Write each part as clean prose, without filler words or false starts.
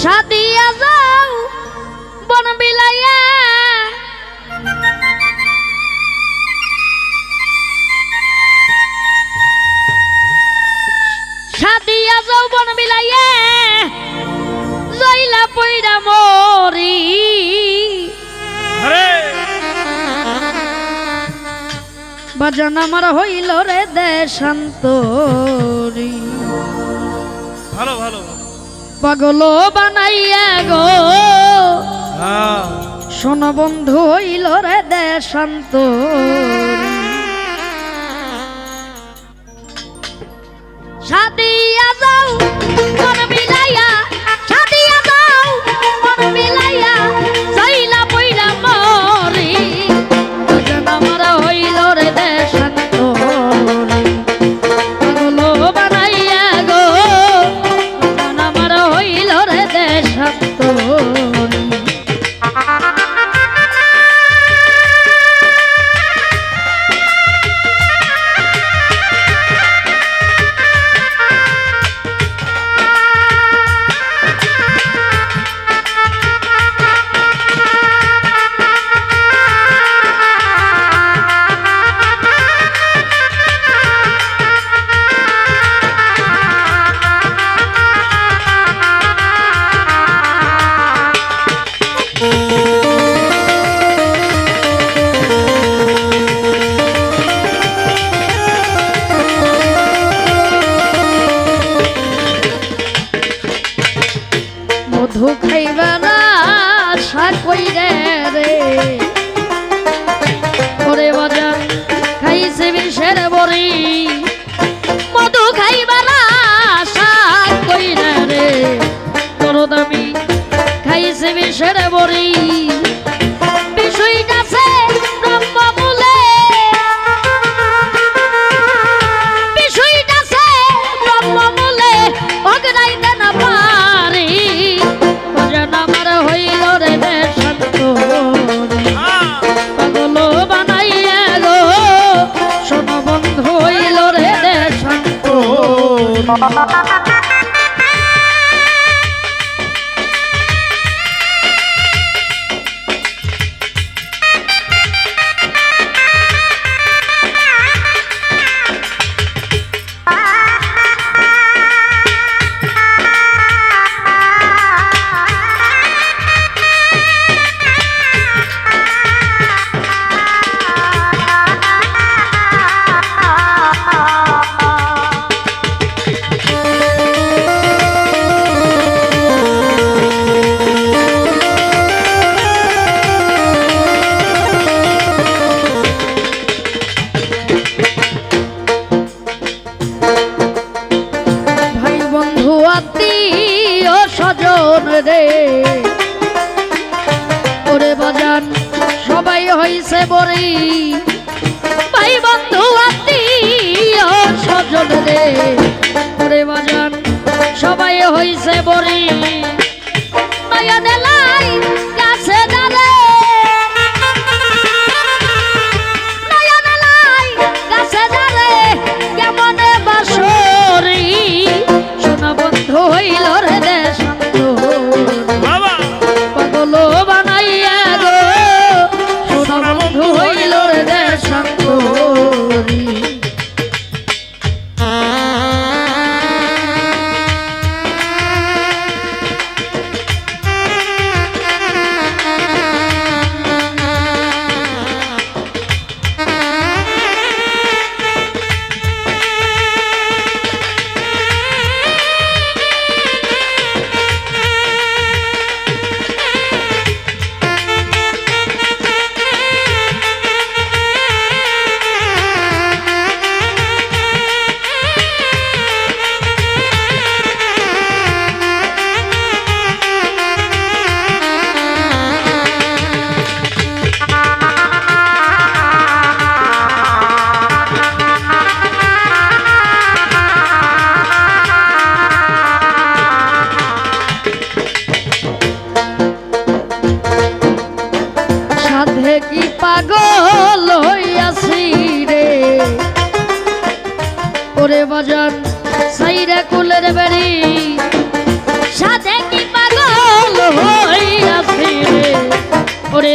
সাদিয়া যাও বন বিলাইয়া সাদিয়া যাও বন বিলাইয়া জইলা পইরা মরি বাজান আমার হইল রে দেশান্তরি ভালো ভালো পাগল বানাইয়া গো শোন বন্ধু হইল রে দেশান্তরি সাদিয়া যাও মন বিলাইয়া সাদিয়া যাও মন বিলাইয়া যাইলা পইরা মরি বাজান আমার হইল রে দেশান্তরি পাগল বানাইয়া গো বাজান আমার হইল রে দেশান্তরি মধু খাইবার আশা কইরে রে ওরে বাজান খাইছে বিষের বড়ি মধু খাইবার আশা কইরে রে তোর দামি খাইছে বিষের বড়ি বিষয়টা সে ব্রহ্ম বলে বিষয়টা সে ব্রহ্ম বলে অগ্রাইতে না পারি আমার হইল রে দেশান্তরি পাগল বানাইয়া গো শোন বন্ধু হইল রে দেশান্তরি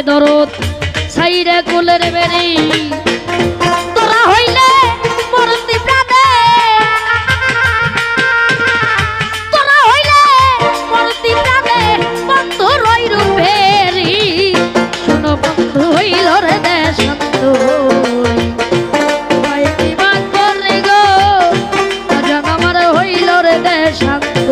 দরদ সাইরে কুলের বেরি তোরা হইলে মরতি প্রাণে তোরা হইলে মরতি প্রাণে বন্ধু রই রূপেরি শোনো বন্ধু হইল রে দেশান্ত শান্ত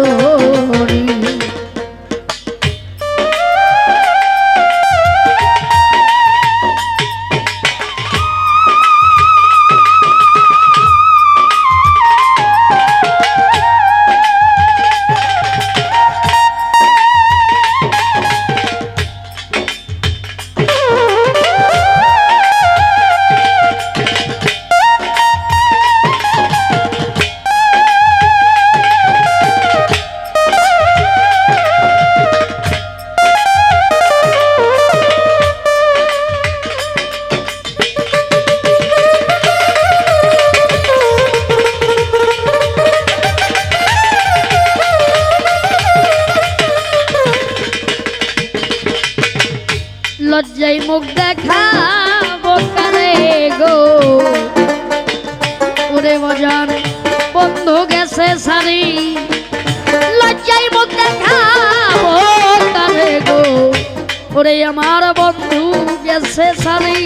লজ্জাই মুখ দেখাবো কারে গো ওরে মজান বন্ধু গেছে সারি লজ্জাই মুখ দেখাবো কারে গো ওরে আমার বন্ধু গেছে সারি